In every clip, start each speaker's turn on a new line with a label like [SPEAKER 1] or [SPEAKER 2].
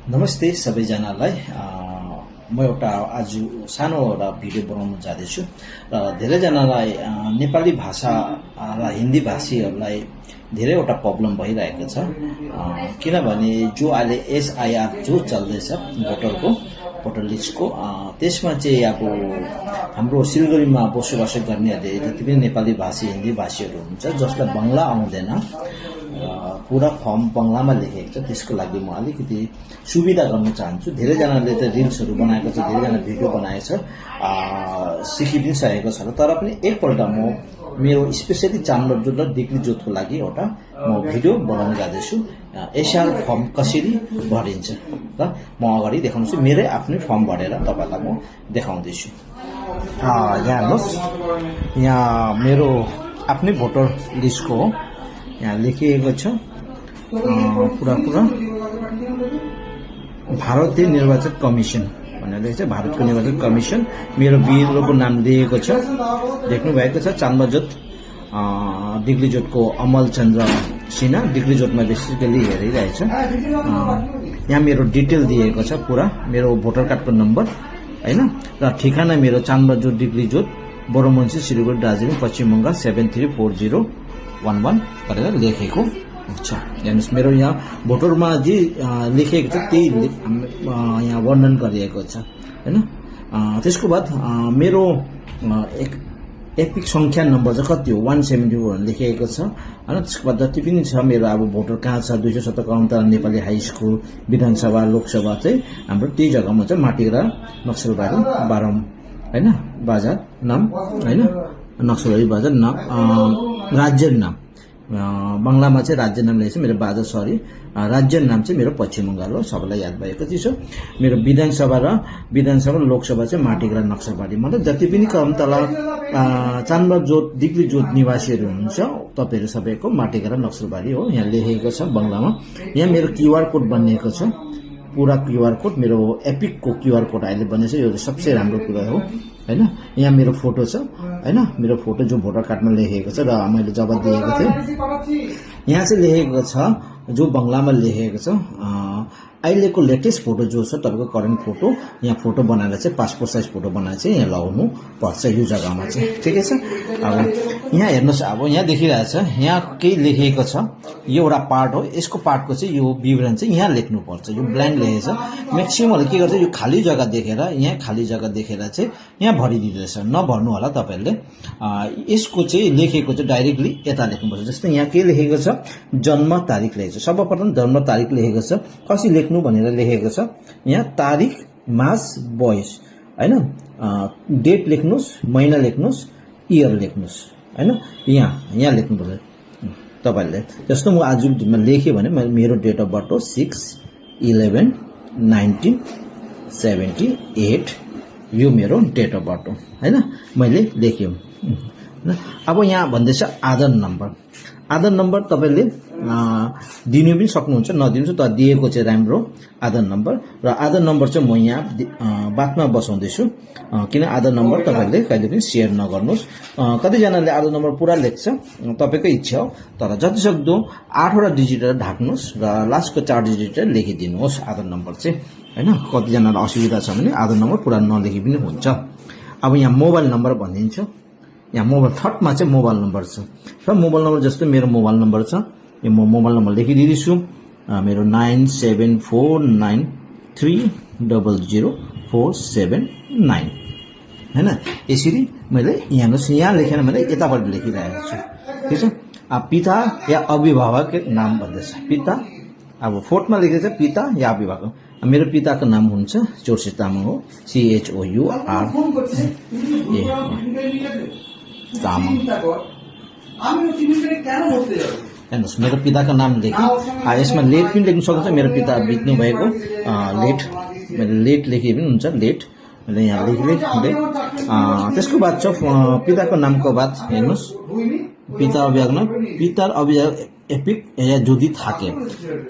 [SPEAKER 1] नमस्ते सबैजनालाई म एउटा आज सानो एउटा भिडियो बनाउन जाँदैछु र धेरैजनालाई नेपाली भाषा र हिन्दी भाषीहरूलाई धेरैवटा प्रब्लम भइरहेको छ किनभने जो अहिले एसआईआर जो चल्दैछ भोटर लिस्टको त्यसमा चाहिँ अब हाम्रो सिलगढीमा बसोबास गर्नेहरूले जति पनि नेपाली भाषी हिन्दी भाषीहरू हुनुहुन्छ जसलाई बङ्गला आउँदैन पूरा फर्म बङ्गलामा लेखेको छ त्यसको लागि म अलिकति सुविधा गर्न चाहन्छु। धेरैजनाले त रिल्सहरू बनाएको छ, धेरैजना भिडियो बनाएको छ, सिकि पनि सकेको छ तर पनि एकपल्ट म मेरो स्पेसली चामलजुट र डिग्री जोतको लागि एउटा म भिडियो बनाउन जाँदैछु। एसआर फर्म कसरी भरिन्छ र म अगाडि देखाउँछु मेरै आफ्नै फर्म भरेर तपाईँलाई म देखाउँदैछु। यहाँ हेर्नुहोस्, यहाँ मेरो आफ्नै भोटर लिस्टको हो, यहाँ लेखिएको छ पुरा भारतीय निर्वाचन कमिसन भनेर लेखेको छ। भारतको निर्वाचन कमिसन मेरो बिरुवाको नाम दिएको छ, देख्नु भएको छ। चामलजुट डिग्रीजोटको अमल चन्द्र सिन्हा डिग्रीजोटमा बेसिकली हेरिरहेछ। यहाँ मेरो डिटेल दिएको छ पुरा, मेरो भोटर कार्डको नम्बर हैन र ठेगाना मेरो चामलजुट डिग्रीजोट बरोमन्सी सिलगढी दार्जिलिङ पश्चिम बङ्गाल 734011 गरेर लेखेको छ। हेर्नुहोस् मेरो यहाँ भोटरमा जे लेखेको छ त्यही यहाँ वर्णन गरिएको छ हैन। त्यसको बाद मेरो एपिक संख्या नम्बर चाहिँ कति हो 174 लेखिएको छ हैन। त्यसको बाद जति पनि छ मेरो अब भोटर कहाँ छ 277 नेपाली हाई स्कुल विधानसभा लोकसभा चाहिँ हाम्रो त्यही जग्गामा चाहिँ माटीग्रा नक्सलबारी बारम हैन बजार नाम हैन, नक्सलबारी बजार नाम, राज्य नाम बङ्गलामा चाहिँ राज्य नाम लेखेको छ मेरो बाजा राज्य नाम चाहिँ मेरो पश्चिम बङ्गाल हो, सबैलाई याद भएको चिज हो। मेरो विधानसभा लोकसभा चाहिँ माटीग्रा नक्सलबारी, मतलब जति पनि कम तल चामलजुट डिग्रीजोट निवासीहरू हुनुहुन्छ तपाईँहरू सबैको माटीग्रा नक्सलबारी हो यहाँ लेखेको छ बङ्गलामा। यहाँ मेरो क्युआर कोड बनिएको छ, पूरा क्युआर कोड मेरो एपिकको क्युआर कोड अहिले बनेछ, यो सबसे राम्रो कुरा हो हैन। यहाँ मेरो फोटो छ हैन, मेरो फोटो जो भोटर कार्डमा लेखेको छ र मैले जब दिएको थिएँ यहाँ चाहिँ लेखेको छ जो बङ्गलामा लेखेको छ अहिलेको लेटेस्ट फोटो जो छ तपाईँको करेन्ट फोटो, यहाँ फोटो बनाएर चाहिँ पासपोर्ट साइज फोटो बनाएर चाहिँ यहाँ लगाउनु पर्छ यो जग्गामा चाहिँ, ठिकै छ। अब यहाँ हेर्नुहोस्, अब यहाँ देखिरहेछ यहाँ केही लेखिएको छ, यो एउटा पार्ट हो, यसको पार्टको चाहिँ यो विवरण चाहिँ यहाँ लेख्नुपर्छ। यो ब्ल्याङ्क लेखेको छ, म्याक्सिममले के गर्छ यो खाली जग्गा देखेर यहाँ खाली जग्गा देखेर चाहिँ यहाँ भरिदिँदैछ, नभर्नु होला तपाईँहरूले। यसको चाहिँ लेखेको चाहिँ डाइरेक्टली यता लेख्नुपर्छ। जस्तै यहाँ के लेखेको छ जन्म तारिक लेखेको छ, सर्वप्रथम जन्म तारिक लेखेको छ, कसरी लेख्नु भनेर लेखेको छ यहाँ तारिक मास बयस हैन, डेट लेख्नुहोस्, महिना लेख्नुहोस्, इयर लेख्नुहोस् हैन, यहाँ लेख्नुपर्छ तपाईँहरूले। जस्तो म आज दिनमा लेखेँ भने मेरो डेट अफ बर्थ हो 6/11/1978 यो मेरो डेट अफ बर्थ हो हैन, मैले लेख्यो। अब यहाँ भन्दैछ आधार नम्बर तपाईँले दिनु पनि सक्नुहुन्छ, नदिनु तर दिएको चाहिँ राम्रो आधार नम्बर। र आधार नम्बर चाहिँ म यहाँ बातमा बसाउँदैछु किन आधार नम्बर तपाईँहरूले कहिले पनि सेयर नगर्नुहोस्। कतिजनाले आधार नम्बर पुरा लेख्छ, तपाईँको इच्छा हो, तर जतिसक्दो 8वटा डिजिट ढाक्नुहोस् र लास्टको 4 डिजिट लेखिदिनुहोस् आधार नम्बर चाहिँ हैन। कतिजनालाई असुविधा छ भने आधार नम्बर पुरा नलेखि पनि हुन्छ। अब यहाँ मोबाइल नम्बर भनिदिन्छु, यहाँ मोबाइल थर्डमा चाहिँ मोबाइल नम्बर छ र मोबाइल नम्बर जस्तो मेरो मोबाइल नम्बर छ, यो म मोबाइल नम्बर लेखिदिँदैछु मेरो 974003000479 हैन। यसरी मैले यहाँ लेखेर मैले यताबाट लेखिरहेको छु, ठिक छ। अब पिता या अभिभावक नाम भन्दैछ, पिता अब फोर्थमा लेखेको छ पिता या अभिभावक। मेरो पिताको नाम हुन्छ चोर्से तामाङ हो, CHOUR तामाङ। हेर्नुहोस् मेरो पिताको नाम लेखेँ, यसमा लेट पनि लेख्नु सक्नुहुन्छ, मेरो पिता बित्नु भएको लेट मैले लेट लेखे पनि हुन्छ, लेट मैले यहाँ लेखेँ। त्यसको बाद छ पिताको नामको बाद हेर्नुहोस् पिता अभिभावक एपिक या जुदी थाके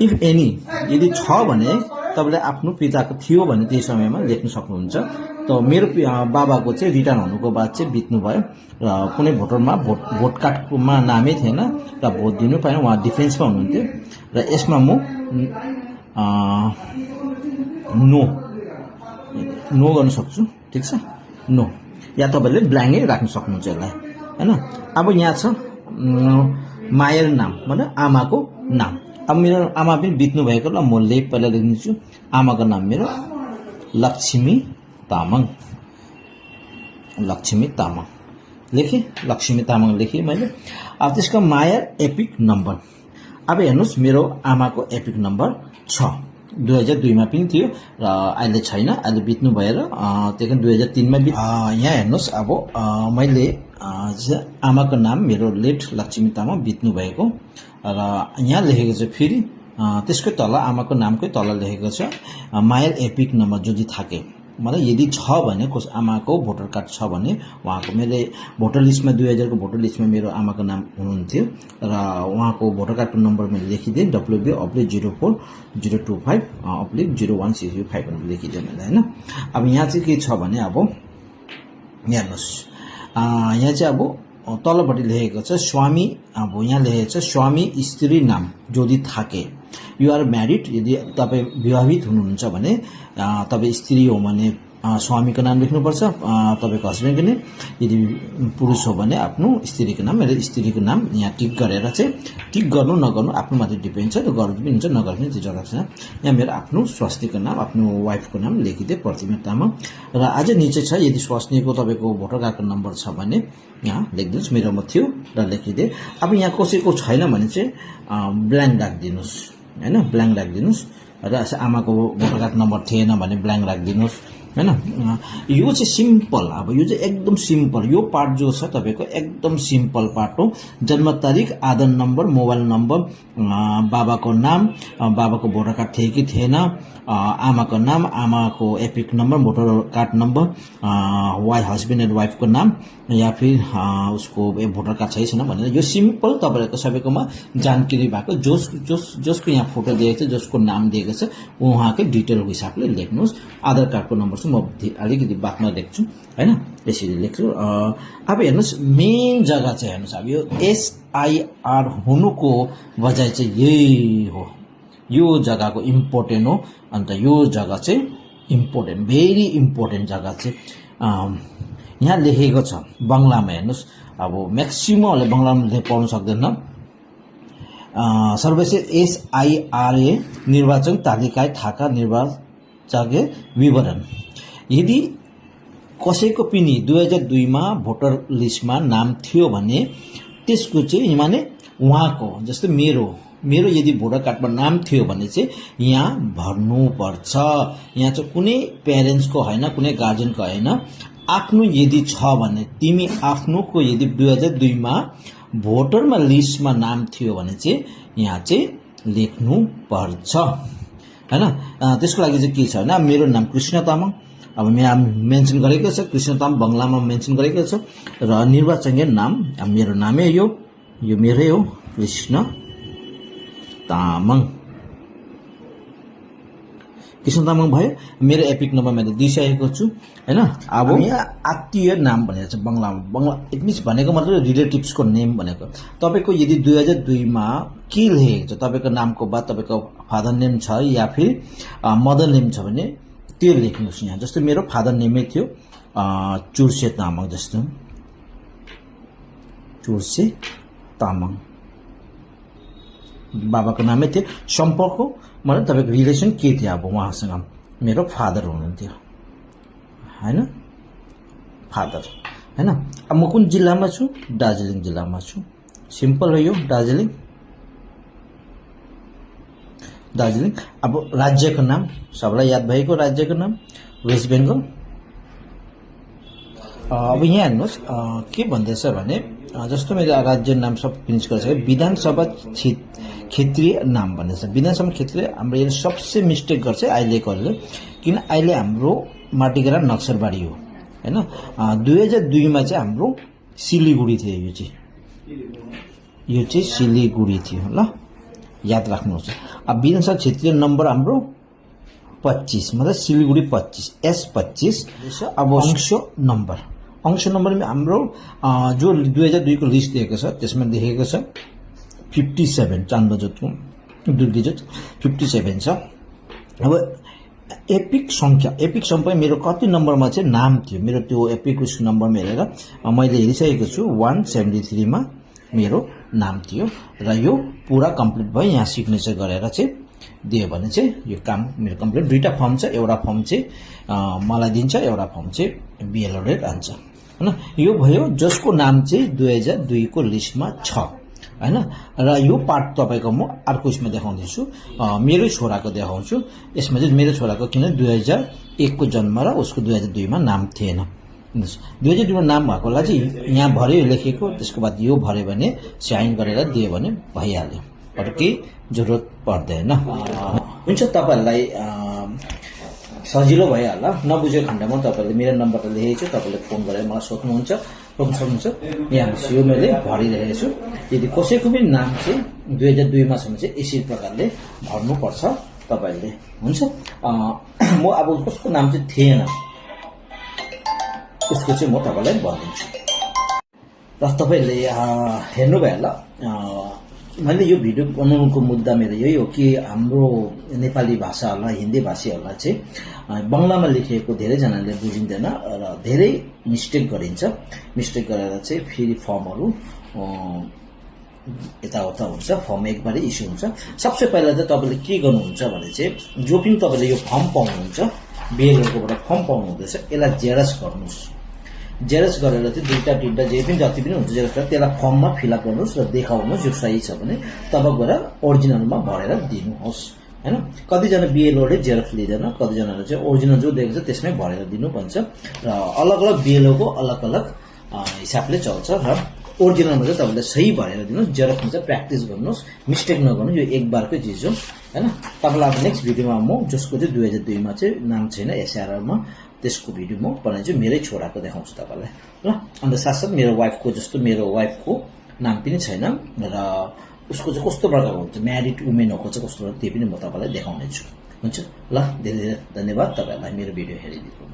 [SPEAKER 1] इफ एनी यदि छ भने तपाईँले आफ्नो पिताको थियो भने त्यही समयमा लेख्न सक्नुहुन्छ। त मेरो बाबाको चाहिँ रिटायर्न हुनुको बाद चाहिँ बित्नु भयो र कुनै भोटरमा भोट कार्डमा नामै थिएन र भोट दिनु पाएन, उहाँ डिफेन्समा हुनुहुन्थ्यो र यसमा म नो गर्न सक्छु ठिक छ नो या तपाईले ब्ल्याङ्कै राख्न सक्नुहुन्छ यसलाई हैन अब यहाँ छ मायर नाम मतलब आमाको नाम अब मेरो आमा पनि बित्नु भएको ल म पहिला लेख्दिन्छु आमाको नाम मेरो लक्ष्मी तामाङ लेखे लक्ष्मी तामाङ लेखे मैले अब त्यसको मायर एपिक नम्बर अब हेर्नुस् मेरो आमाको एपिक नम्बर 6 2002 मा पनि थियो र अहिले छैन अहिले बित्नु भएर त्यही 2003 मा यहाँ हेर्नुस् अब मैले आमाको नाम मेरो लेट लक्ष्मी तामाङ बित्नु भएको र यहाँ लेखेको छ फेरि त्यसको तल आमाको नामकै तल लेखेको छ मायर एपिक नम्बर जति थाके मतलब यदि छ भने कस आमाको भोटर कार्ड छ भने उहाँको मैले भोटर लिस्टमा 2000 को भोटर लिस्टमा मेरो आमाको नाम हुनुहुन्थ्यो र उहाँको भोटर कार्डको नम्बर मैले लेखिदिएँ WB/04025/0165 भनेर लेखिदिएँ मैले हैन अब यहाँ चाहिँ के छ भने अब हेर्नुस् यहाँ चाहिँ अब तलपट्टि लेखेको छ स्वामी अब यहाँ लेखेको छ स्वामी स्त्री नाम जोडी थाके यु आर म्यारिड यदि तपाई विवाहित हुनुहुन्छ भने तपाई स्त्री हो भने स्वामीको नाम लेख्नुपर्छ तपाईको हस्बेन्डको नाम यदि पुरुष हो भने आफ्नो स्त्रीको नाम मेरो स्त्रीको नाम यहाँ टिक गरेर चाहिँ टिक गर्नु नगर्नु आफ्नो माथि डिपेन्ड छ त्यो गर्नु पनि हुन्छ नगर्नु पनि जरुरत छैन यहाँ मेरो आफ्नो स्वास्नीको नाम आफ्नो वाइफको नाम लेखिदिए प्रतिमा तामाङ र आज निचे छ यदि स्वास्नीको तपाईको भोटर कार्डको नम्बर छ भने यहाँ लेखिदिनुस् मेरोमा थियो र लेखिदिए अब यहाँ कसैको छैन भने चाहिँ ब्ल्याङ्क राखिदिनुस् हैन ब्ल्याङ्क राखिदिनुस् र आमाको भोटर कार्ड नम्बर थिएन भने ब्ल्याङ्क राखिदिनुस् हैन यो चाहिँ सिम्पल अब यो चाहिँ एकदम सिम्पल यो पार्ट जो छ तपाईको एकदम सिम्पल पार्ट हो जन्म तारिख आधार नम्बर मोबाइल नम्बर बाबाको नाम बाबाको भोटर कार्ड थियो कि थिएन आमाको नाम आमाको EPIC number voter card number husband and वाइफको नाम या फिर उसको भोटर कार्ड छैन भनेर यो सिम्पल तपाईहरुको सबैकोमा जानकारी भएको जसको यहाँ फोटो दिएको छ जसको नाम दिएको छ उहाँकै डिटेल हिसाबले लेख्नुस् आधार कार्डको नम्बर चाहिँ म अलिकति बादमा लेख्छु हैन यसरी लेख्छु अब हेर्नुस् मेन जग्गा चाहिँ हेर्नुस् अब यो SIR हुनुको वजह चाहिँ यही हो यो जग्गाको इम्पोर्टेन्ट हो अन्त यो जग्गा चाहिँ इम्पोर्टेन्ट भेरी इम्पोर्टेन्ट जग्गा चाहिँ यहाँ लेखेको छ बंगलामा हेर्नुस् अब म्याक्सिममले बंगलामा पढ्न सक्दैन सर्वश्रेष्ठ SIRA निर्वाचन तालिका थाका निर्वाचक विवरण यदि कसैको पनि 2002 मा भोटर लिस्टमा नाम थियो भने त्यसको चाहिँ माने उहाँको जस्तो मेरो यदि भोटर कार्डमा नाम थियो भने चाहिँ यहाँ भर्नु पर्छ यहाँ चाहिँ कुनै प्यारेन्ट्सको हैन कुनै गार्जियनको हैन आफ्नो यदि छ भने तिमी आफ्नोको यदि 2002 मा भोटरमा लिस्टमा नाम थियो भने चाहिँ यहाँ चाहिँ लेख्नु पर्छ हैन त्यसको लागि चाहिँ के छ हैन मेरो नाम कृष्ण तामाङ अब यहाँ मेन्सन गरेको छ कृष्ण तामाङ बंगलामा मेन्सन गरेको छ र निर्वाचकीय नाम मेरो नामै यो मेरै हो कृष्ण तामाङ भयो मेरो एपिक नम्बर मैले दिइसकेको छु हैन अब यहाँ आत्मीय नाम भनेर छ बंगला इट मिन्स भनेको मतलब रिलेटिभ्सको नेम भनेको तपाईको यदि 2002 मा के लेखेको छ तपाईको नामको बाद तपाईको फादर नेम छ या फिर मदर नेम छ भने त्यो लेख्नुस् यहाँ जस्तो मेरो फादर नेमै थियो चुर्से तामाङ जस्तो चुर्से तामाङ बाबाको नामै थियो सम्पर्क मतलब तपाईको रिलेसन के थियो अब उहाँसँग मेरो फादर हुनुहुन्थ्यो हैन फादर हैन अब म कुन जिल्लामा छु दार्जिलिङ जिल्लामा छु सिम्पल हो यो दार्जिलिङ अब राज्यको नाम सबलाई याद भएको राज्यको नाम वेस्ट बेंगल अब यहाँ हेर्नुस् के भन्दैछ भने जस्तो मैले राज्य नाम सब फिनिश गरिसके विधानसभा क्षेत्रीय नाम भन्दैछ विधानसभा क्षेत्रीय हाम्रो यहाँ सबसे मिस्टेक गर्छ अहिलेकोले किन अहिले हाम्रो माटीगरा नक्सलबाडी हो हैन 2002 मा चाहिँ हाम्रो सिलीगुडी थियो यो चाहिँ सिलीगुडी थियो ल याद राख्नुहोस् अब विधानसभा क्षेत्रीय नम्बर हाम्रो 25 मतलब सिलीगुडी 25 S25 अब अंश नम्बर में हाम्रो जो 2002 को लिस्ट दिएको छ त्यसमा लेखेको छ 57 चान्द बजतको 2 डिजिट 57 छ अब एपिक संख्या मेरो कति नम्बरमा चाहिँ नाम थियो मेरो त्यो एपिक उसको नम्बरमा हेरेर मैले हेरिसकेको छु 173 मा मेरो नाम थियो र यो पुरा कम्प्लिट भयो यहाँ सिग्नेचर गरेर चाहिँ दियो भने चाहिँ यो काम मेरो कम्प्लिट दुईटा फर्म छ एउटा फर्म चाहिँ मलाई दिन्छ एउटा फर्म चाहिँ बिएलओले लान्छ हैन यो भयो जसको नाम चाहिँ 2002 को लिस्टमा छ हैन र यो पार्ट तपाईको म अर्को यसमा देखाउँदैछु मेरो छोराको देखाउँछु यसमा चाहिँ मेरो छोराको किन 2001 को जन्म र उसको 2002 मा नाम थिएन 2002 मा नाम भएकोलाई चाहिँ यहाँ भर्यो लेखेको त्यसको बाद यो भर्यो भने साइन गरेर दियो भने भइहाल्यो अरु केही जरुरत पर्दैन हुन्छ तपाईहरुलाई सजिलो भइहाल्ला नबुझेको खण्डमा तपाईले मेरो नम्बर लेखेको छु तपाईले फोन गरेर मलाई सोध्नुहुन्छ यहाँ यो मैले भरिरहेको छु यदि कसैको पनि नाम चाहिँ 2002 मा छ भने चाहिँ यसरी प्रकारले भर्नुपर्छ तपाईले हुन्छ म अब कसको नाम चाहिँ थिएन उसको चाहिँ म तपाईलाई भनिदिन्छु र तपाईले हेर्नुभयो होला मैले यो भिडियो बनाउनुको मुद्दा मेरो यही हो कि हाम्रो नेपाली भाषाहरुलाई हिन्दी भाषीहरुलाई चाहिँ बंगलामा लेखिएको धेरै जनाले बुझिँदैन र धेरै मिस्टेक गरिन्छ मिस्टेक गरेर चाहिँ फेरि फर्महरु यताउता हुन्छ फर्म एकबारै इस्यु हुन्छ सबसे पहिला चाहिँ तपाईले के गर्नुहुन्छ भने चाहिँ जो पनि तपाईले यो फर्म पाउनुहुन्छ बिएलओकोबाट फर्म पाउनुहुँदैछ यसलाई जेरक्स गर्नुस् जेरक्स गरेर चाहिँ दुईटा तीनटा जे पनि जति पनि हुन्छ जेरक्स गरेर त्यसलाई फर्ममा फिलअप गर्नुस् र देखाउनुस् यो सही छ भने तब गएर ओरिजिनलमा भरेर दिनुहोस् हैन कतिजना बिएलओले जेरक्स लिँदैन कतिजनाले चाहिँ ओरिजिनल जो दिएको छ त्यसमै भरेर दिनु भन्छ र अलग अलग बिएलओको अलग अलग हिसाबले चल्छ र ओरिजिनलमा चाहिँ तपाईले सही भरेर दिनुहोस् जेरक्समा चाहिँ प्र्याक्टिस गर्नुहोस् मिस्टेक नगर्नु यो एक बारकै चिज हो हैन तपाईलाई नेक्स्ट भिडियोमा म जसको चाहिँ 2002 मा चाहिँ नाम छैन एसआरआर मा त्यसको भिडियो म बनाउँछु मेरै छोराको देखाउँछु तपाईलाई ल अनि साथसाथ मेरो वाइफको जस्तो मेरो वाइफको नाम पनि छैन र उसको चाहिँ कस्तो प्रकारको हुन्छ म्यारिड वुमेन हो चाहिँ कस्तो त्यो पनि म तपाईलाई देखाउने छु हुन्छ ल धेरै धेरै धन्यवाद तपाईहरुलाई मेरो भिडियो हेरिदिनु